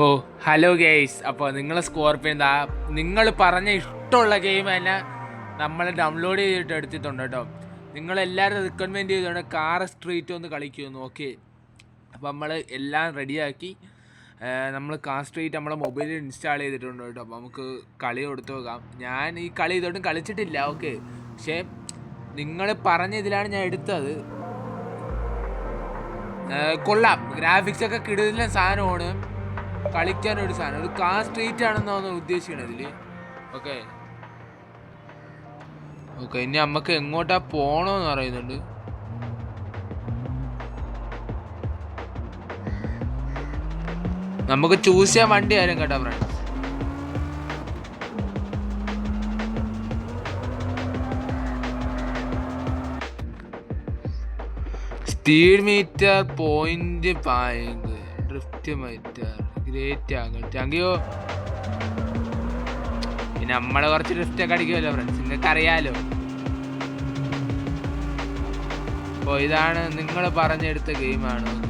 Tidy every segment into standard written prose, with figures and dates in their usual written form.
ഓ hello guys. അപ്പോൾ നിങ്ങൾ scorpion നിങ്ങൾ പറഞ്ഞ ഇഷ്ടമുള്ള ഗെയിം തന്നെ നമ്മൾ ഡൗൺലോഡ് ചെയ്തിട്ട് എടുത്തിട്ടുണ്ട് കേട്ടോ. നിങ്ങളെല്ലാവരും റിക്കമെൻഡ് ചെയ്തുകൊണ്ട് കാർ സ്ട്രീറ്റ് ഒന്ന് കളിക്കുമെന്ന്. ഓക്കെ, അപ്പോൾ നമ്മൾ എല്ലാം റെഡിയാക്കി. നമ്മൾ കാർ സ്ട്രീറ്റ് നമ്മളെ മൊബൈലിൽ ഇൻസ്റ്റാൾ ചെയ്തിട്ടുണ്ട് കേട്ടോ. അപ്പോൾ നമുക്ക് കളി കൊടുത്തു നോക്കാം. ഞാൻ ഈ കളി ഇതോട്ടും കളിച്ചിട്ടില്ല. ഓക്കെ, പക്ഷേ നിങ്ങൾ പറഞ്ഞ ഇതിലാണ് ഞാൻ എടുത്തത്. കൊള്ളാം, ഗ്രാഫിക്സൊക്കെ കിടുന്ന സാധനമാണ്. കളിക്കാനൊരു സാധനം, ഒരു കാർ സ്ട്രീറ്റ് ആണെന്നാണ് ഉദ്ദേശിക്കണത് ഇതില്. ഓക്കെ ഓക്കെ ഇനി നമുക്ക് എങ്ങോട്ടാ പോണോന്ന് പറയുന്നുണ്ട്. നമുക്ക് ചൂസ് ചെയ്യാൻ വണ്ടി ആരും കേട്ടോ ഫ്രണ്ട്സ്. സ്പീഡ് മീറ്റർ, പോയിന്റ് പായിങ്, ഡ്രിഫ്റ്റ് മീറ്റർ, ഗ്രേറ്റ് ആകും. താങ്കിയോ. പിന്നെ നമ്മള് കുറച്ച് ഡ്രിഫ്റ്റ് ഒക്കെ അടിക്കുമല്ലോ ഫ്രണ്ട്സ്, നിങ്ങൾക്ക് അറിയാലോ. അപ്പോൾ ഇതാണ് നിങ്ങൾ പറഞ്ഞെടുത്ത ഗെയിമാണ്. ഓക്കെ,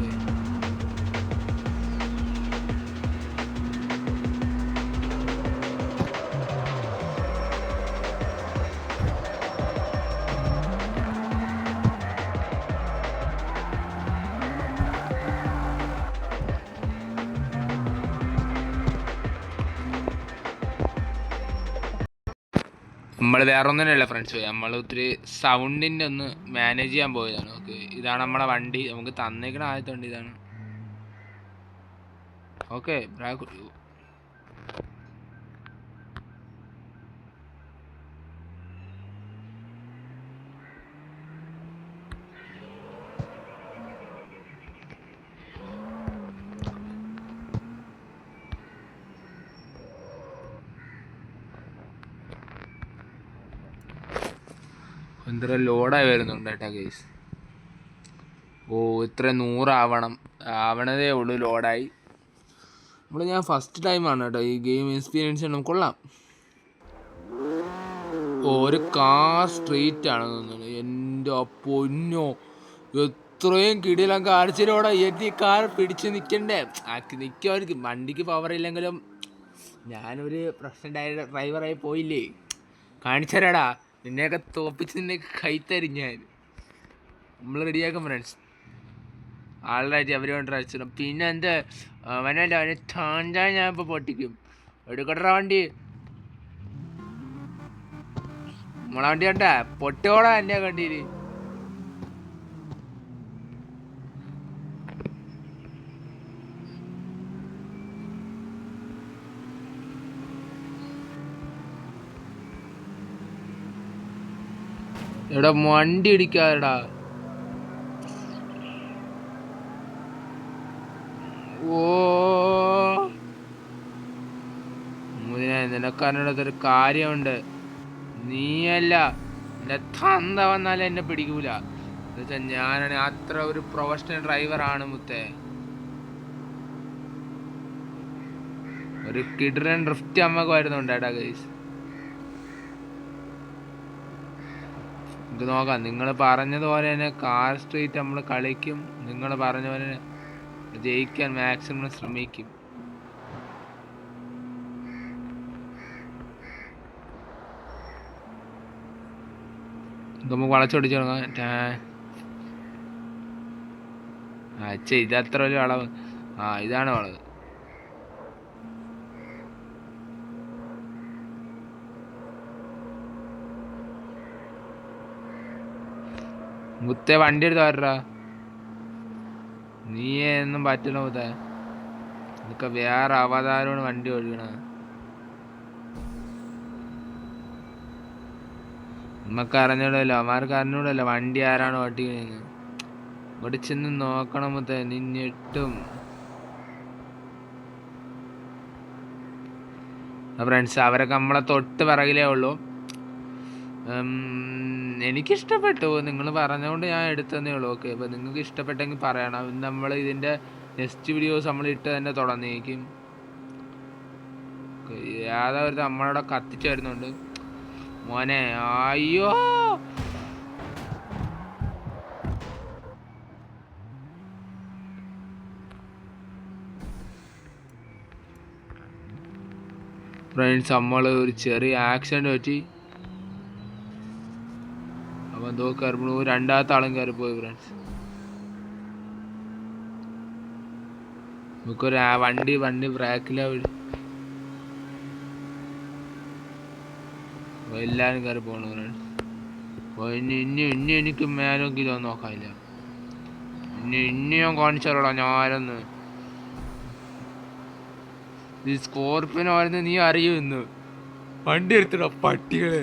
നമ്മൾ വേറെ ഒന്നിനല്ല ഫ്രണ്ട്സ്, നമ്മൾ ഒത്തിരി സൗണ്ടിൻ്റെ ഒന്ന് മാനേജ് ചെയ്യാൻ പോയതാണ്. ഓക്കെ, ഇതാണ് നമ്മളെ വണ്ടി. നമുക്ക് തന്നേക്കണ ആദ്യത്തെ വണ്ടി ഇതാണ്. ഓക്കെ, എന്തര ലോഡായി വരുന്നുണ്ട് കേട്ടോ ഗൈസ്. ഓ, ഇത്ര 100 ആവണതേ ഉള്ളൂ ലോഡായി. ഞാൻ ഫസ്റ്റ് ടൈമാണ് കേട്ടോ ഈ ഗെയിം എക്സ്പീരിയൻസ് ചെയ്യണം. കൊള്ളാം. ഒരു കാർ സ്ട്രീറ്റ് ആണ് തോന്നുന്നത്. എൻ്റെ പൊന്നോ, എത്രയും കിടിലം കാഴ്ചയിലൂടെ ഈ കാർ പിടിച്ച് നിൽക്കണ്ടേ. നിൽക്കുമായിരിക്കും, വണ്ടിക്ക് പവർ ഇല്ലെങ്കിലും ഞാനൊരു പ്രശ്നം ഡ്രൈവറായി പോയില്ലേ. കാണിച്ചരാടാ, നിന്നെയൊക്കെ തോപ്പിച്ച് നിന്നെയൊക്കെ കൈത്തരും ഞാൻ. നമ്മൾ റെഡിയാക്കും ഫ്രണ്ട്സ്. ആൾറൈറ്റ്, അവർ കൊണ്ട് അടിച്ചിടും. പിന്നെ എന്ത് അവനല്ല, അവനെ താണ്ടാൻ ഞാൻ ഇപ്പോൾ പൊട്ടിക്കും. എടുക്കട്ടെ വണ്ടി. നമ്മളെ വണ്ടി കണ്ടാ പൊട്ടിയോളാ എൻ്റെ കണ്ടിയില്. എടാ വണ്ടി ഇടിക്കാതെടാ. ഓ, നിനക്കറിഞ്ഞൊരു കാര്യമുണ്ട്. നീയല്ല, എൻ്റെ തന്ത വന്നാലും എന്നെ പിടിക്കൂല. എന്നുവെച്ചാൽ ഞാനാണ് അത്ര ഒരു പ്രൊഫഷണൽ ഡ്രൈവറാണ് മുത്തേ. ഒരു കിഡ്രൻ ഡ്രിഫ്റ്റ് അമ്മക്ക് വരുന്നുണ്ടേട്ടാ ഗൈസ്. നമുക്ക് നോക്കാം. നിങ്ങൾ പറഞ്ഞതുപോലെ തന്നെ കാർ സ്ട്രീറ്റ് നമ്മൾ കളിക്കും. നിങ്ങൾ പറഞ്ഞ പോലെ ജയിക്കാൻ മാക്സിമം ശ്രമിക്കും. നമുക്ക് വളച്ചൊടിച്ചു തുടങ്ങാം. ഇതത്ര ഒരു വളവ്. ഇതാണ് വളവ്. മുത്തേ വണ്ടി എടുത്ത് വരടാ. നീയെ ഒന്നും പറ്റില്ല മുത്തേ. ഇതൊക്കെ വേറെ അവതാരമാണ് വണ്ടി ഒഴുകണ. നമുക്ക് അറിഞ്ഞൂടല്ലോ, അവന്മാർക്ക് അറിഞ്ഞൂടല്ലോ വണ്ടി ആരാണ് ഓട്ടിക്കണെന്ന്. ഇവിടെ ചെന്ന് നോക്കണം മുത്തേ, നിന്നിട്ടും. ഫ്രണ്ട്സ്, അവരൊക്കെ നമ്മളെ തൊട്ട് പിറകിലേ ഉള്ളൂ. എനിക്കിഷ്ടപ്പെട്ടു. നിങ്ങൾ പറഞ്ഞുകൊണ്ട് ഞാൻ എടുത്തതന്നേ ഉള്ളൂ. ഓക്കെ, അപ്പോൾ നിങ്ങൾക്ക് ഇഷ്ടപ്പെട്ടെങ്കിൽ പറയണം. നമ്മൾ ഇതിൻ്റെ നെക്സ്റ്റ് വീഡിയോസ് നമ്മൾ ഇട്ട് തന്നെ തുടങ്ങിയേക്കും. യാതൊരു നമ്മളവിടെ കത്തിച്ച് വരുന്നുണ്ട് മോനെ. അയ്യോ, ഫ്രണ്ട്സ് നമ്മൾ ഒരു ചെറിയ ആക്സിഡൻറ്റ് പറ്റി. അപ്പം എന്തോ കയറി രണ്ടാമത്തെ ആളും കയറിപ്പോയി ഫ്രണ്ട്സ്. നമുക്കൊരു വണ്ടി ബ്രേക്കിലാ വീട്. എല്ലാവരും കയറി പോകണം ഫ്രണ്ട്സ്. അപ്പോൾ ഇനി എനിക്ക് മേലെങ്കിലും ഒന്നും നോക്കാനില്ല. ഇനി ഞാൻ കാണിച്ചാലോടാ ഞാനെന്ന്. ഈ സ്കോർപ്പിയോ ആയിരുന്നു നീ അറിയൂ ഇന്ന്. വണ്ടി എടുത്തിടാ പട്ടികളെ.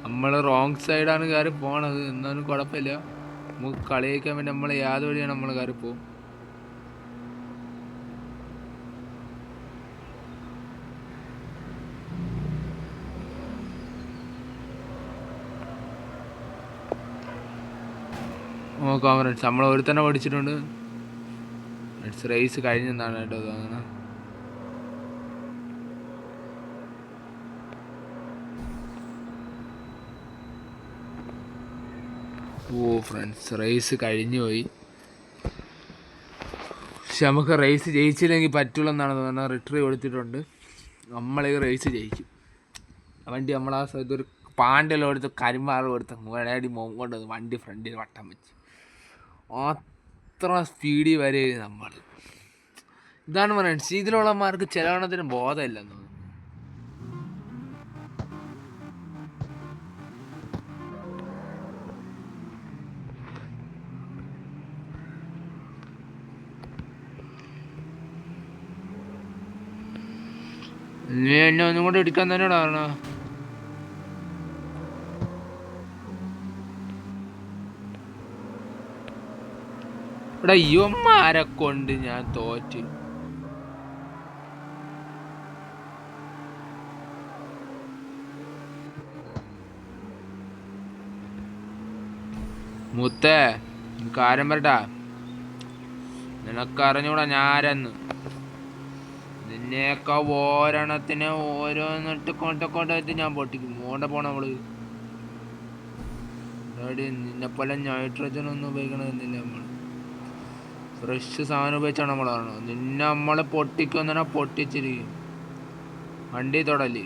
നമ്മൾ റോങ് സൈഡാണ് കയറി പോണത്. എന്നാലും കുഴപ്പമില്ല. നമുക്ക് കളിയിക്കാൻ വേണ്ടി നമ്മൾ യാതൊരു വഴിയാണ് നമ്മൾ കയറി പോകും. നോക്കാം ഫ്രണ്ട്സ്. നമ്മൾ ഒരു തന്നെ പഠിച്ചിട്ടുണ്ട്. റേസ് കഴിഞ്ഞെന്നാണ് കേട്ടോ തോന്നുന്നത്. ഓ ഫ്രണ്ട്സ് റേസ് കഴിഞ്ഞു പോയി. പക്ഷെ നമുക്ക് റേസ് ജയിച്ചില്ലെങ്കിൽ പറ്റുള്ളെന്നാണ് തോന്നുന്നത്. റിട്രി കൊടുത്തിട്ടുണ്ട്. നമ്മൾ ഈ റേസ് ജയിക്കും. വണ്ടി നമ്മൾ ആ സ്ഥലത്ത് ഒരു പാണ്ടെല്ലാം എടുത്ത് കരിമാറ് കൊടുത്ത് മുഴടി കൊണ്ട് വണ്ടി ഫ്രണ്ടിൽ വട്ടം വെച്ച് അത്ര സ്പീഡിൽ വരെ നമ്മൾ. ഇതാണ് ഫ്രണ്ട്സ്. ഇതിലുള്ളമാർക്ക് ചിലവണത്തിന് ബോധമില്ലെന്ന് തോന്നുന്നു. നീ എന്നെ ഒന്നും കൂടെ എടുക്കാൻ തന്നെയാണ് പറഞ്ഞ. ഇവിടെ യുവന്മാരെ കൊണ്ട് ഞാൻ തോറ്റ്. മുത്തേ കാര്യം പറട്ടാ. നിനക്കറിഞ്ഞൂടാ ഞാരെന്ന്. നിന്നെയൊക്കെ ഓരോണത്തിന് ഓരോന്നിട്ട് കൊണ്ടൊക്കെ ഞാൻ പൊട്ടിക്കും. മോണ്ട പോണ നമ്മള് നിന്നെപ്പോലെ നൈട്രജൻ ഒന്നും ഉപയോഗിക്കണമെന്നില്ല. നമ്മൾ ഫ്രഷ് സാധനം ഉപയോഗിച്ചാണ് നമ്മളാണ്. നിന്നെ നമ്മൾ പൊട്ടിക്കുന്ന പൊട്ടിച്ചിരിക്കും. വണ്ടി തൊടല്.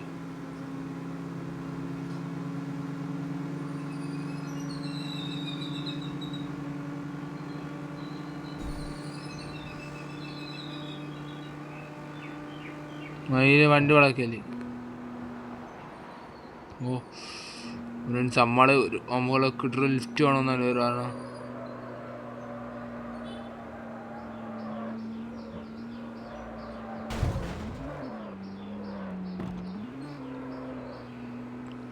മയില് വണ്ടി വളക്കല്. ഓ ഫ്രണ്ട്സ് നമ്മളെ കിട്ടുന്ന ലിഫ്റ്റ് വേണമെന്നല്ലേ ഒരാളാണ്.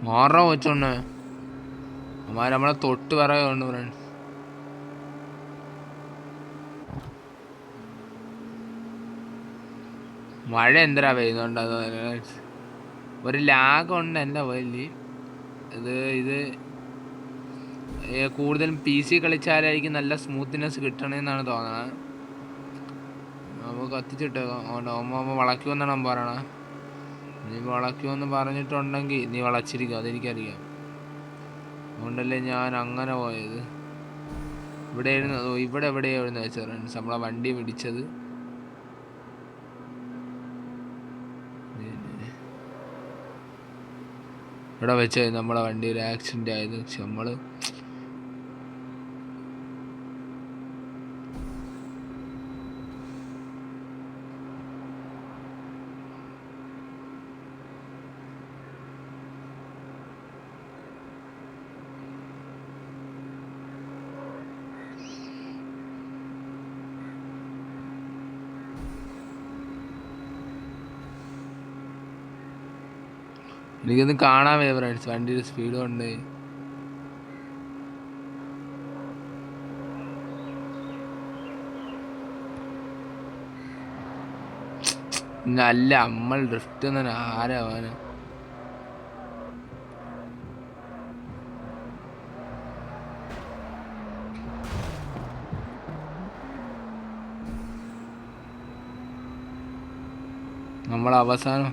മാറാ വെച്ചോണ്ടേ അമ്മാര് നമ്മളെ തൊട്ട് പറയുന്നുണ്ട് ഫ്രണ്ട്സ്. മഴ എന്തരാ പെയ്യുന്നുണ്ട്. ഒരു ലാഗുണ്ട് എൻ്റെ മൊബൈലിൽ. ഇത് കൂടുതലും PC കളിച്ചാലായിരിക്കും നല്ല സ്മൂത്ത്നെസ് കിട്ടണമെന്നാണ് തോന്നുന്നത്. നമുക്ക് കത്തിച്ചിട്ടേക്കാം. അമ്മ വളയ്ക്കുമെന്നാണ് പറയണത്. നീ വളയ്ക്കുമെന്ന് പറഞ്ഞിട്ടുണ്ടെങ്കിൽ നീ വളച്ചിരിക്കും. അതെനിക്കറിയാം. അതുകൊണ്ടല്ലേ ഞാൻ അങ്ങനെ പോയത്. ഇവിടെ എവിടെയായിരുന്നു വെച്ചാൽ ഫ്രണ്ട്സ് നമ്മളെ വണ്ടി പിടിച്ചത്. ഇവിടെ വെച്ച് നമ്മളെ വണ്ടി ഒരു ആക്സിഡൻ്റ് ആയത്. പക്ഷെ നമ്മൾ എനിക്കൊന്നും കാണാൻ വയ്യ ഫ്രണ്ട്സ്. വണ്ടിയുടെ സ്പീഡ് കൊണ്ട് നല്ല നമ്മൾ ഡ്രിഫ്റ്റ് തന്നെ ആരാവാന്. നമ്മളവസാനം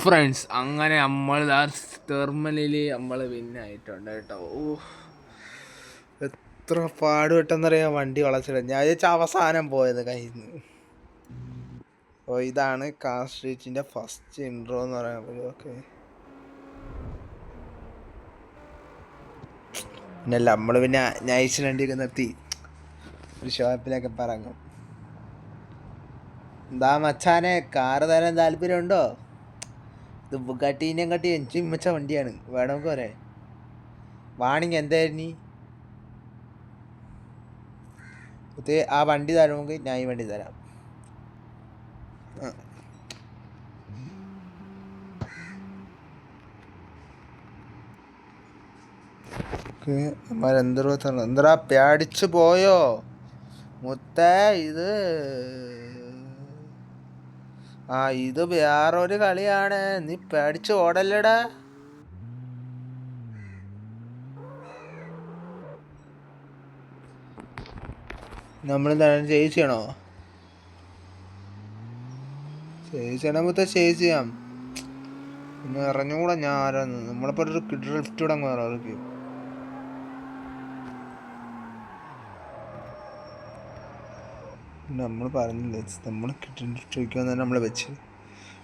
ഫ്രണ്ട്സ് അങ്ങനെ നമ്മൾ ടെർമിനലിൽ നമ്മൾ വിന്നായിട്ടുണ്ട് കേട്ടോ. എത്ര പാടുപെട്ടെന്നറിയാം വണ്ടി വളച്ചിട. ഞാൻ വിചാരിച്ച അവസാനം പോയത് കയ്യിൽ നിന്ന്. അപ്പോൾ ഇതാണ് കാർ സ്ട്രീറ്റിൻ്റെ ഫസ്റ്റ് ഇൻട്രോ എന്ന് പറയാൻ. ഓക്കെ, പിന്നല്ല നമ്മൾ പിന്നെ നൈസ് വണ്ടിയൊക്കെ നിർത്തി ഒരു ഷോപ്പിലൊക്കെ പറങ്ങും. എന്താ മച്ചാനെ, കാറ് തരാൻ താല്പര്യമുണ്ടോ? ഇത് ബുഗാട്ടീനെയും കാട്ടി എനിക്ക് മിച്ച വണ്ടിയാണ്, വേണമെങ്കിൽ പറയാം. വാണിങ് എന്തായിരുന്നു ഇത്? ആ വണ്ടി തരണമെങ്കിൽ ഞാൻ ഈ വണ്ടി തരാം. എന്താ പേടിച്ചു പോയോ മുത്തേ? ഇത് വേറൊരു കളിയാണ്, നീ പേടിച്ച് ഓടല്ലടാ. നമ്മളെന്താണ് ചേസ് ചെയ്യണോ? ചേസ് ചെയ്യണം മുത്ത, ചേസ് ചെയ്യാം. പിന്നെ ഇറഞ്ഞുകൂടാ ഞാൻ ആരാന്ന്. നമ്മളിപ്പോൾ ഒരു ഡ്രിഫ്റ്റ് കൂടെ അങ്ങ് അവർക്ക് നമ്മൾ പറഞ്ഞില്ലേ, നമ്മൾ ഡ്രിഫ്റ്റ് വയ്ക്കുമെന്ന് തന്നെ നമ്മളെ വെച്ച്.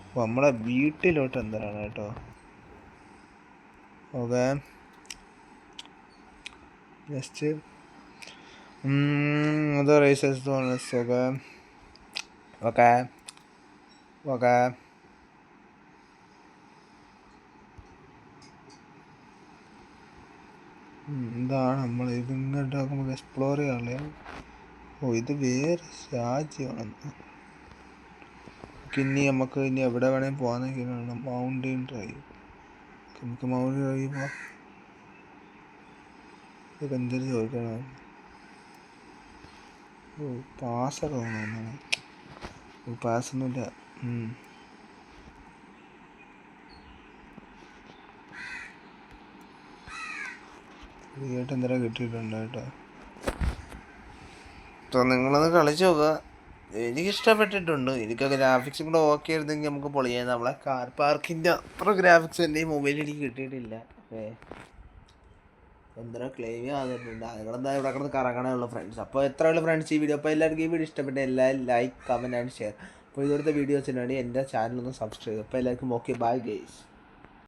അപ്പോൾ നമ്മളെ വീട്ടിലോട്ട് എന്താണ് കേട്ടോ. Okay, just other races bonus. Okay. എന്താണ് നമ്മൾ ഇതിങ്ങോട്ട് നമുക്ക് എക്സ്പ്ലോർ ചെയ്യാറില്ല. ഇത് വേറെ രാജ്യമാണ്. നമുക്ക് ഇനി എവിടെ വേണമെങ്കിൽ പോകാൻ. Mountain drive. നമുക്ക് മൗണ്ടൻ ഡ്രൈവ് പോവാം. ഇതൊക്കെ എന്തൊരു ചോദിക്കണം. പാസ്സൊക്കെ തോന്നുന്നു. പാസ്സൊന്നുമില്ല. കേട്ട് എന്തെങ്കിലും കിട്ടിയിട്ടുണ്ട് കേട്ടോ. നിങ്ങളൊന്ന് കളിച്ച് നോക്കുക. എനിക്കിഷ്ടപ്പെട്ടിട്ടുണ്ട്. എനിക്കൊക്കെ ഗ്രാഫിക്സും കൂടെ ഓക്കെ ആയിരുന്നെങ്കിൽ നമുക്ക് പൊളിയായിരുന്നു. നമ്മളെ കാർ പാർക്കിൻ്റെ അത്ര ഗ്രാഫിക്സ് എൻ്റെ ഈ മൊബൈലിൽ എനിക്ക് കിട്ടിയിട്ടില്ല. എന്തിനാ ക്ലെയിം ആകുന്നുണ്ട്. നിങ്ങളെന്താ ഇവിടെ കിടന്ന് കറങ്ങണമുള്ള ഫ്രണ്ട്സ്. അപ്പോൾ എത്രയുള്ള ഫ്രണ്ട്സ് ഈ വീഡിയോ. അപ്പോൾ എല്ലാവർക്കും ഈ വീഡിയോ ഇഷ്ടപ്പെട്ട എല്ലാവരും ലൈക്ക്, കമൻറ്റ് ആൻഡ് ഷെയർ. അപ്പോൾ ഇതുപോലത്തെ വീഡിയോസിന് വേണ്ടി എൻ്റെ ചാനലൊന്ന് സബ്സ്ക്രൈബ്. അപ്പോൾ എല്ലാവർക്കും ഓക്കെ, ബൈ ഗൈസ്.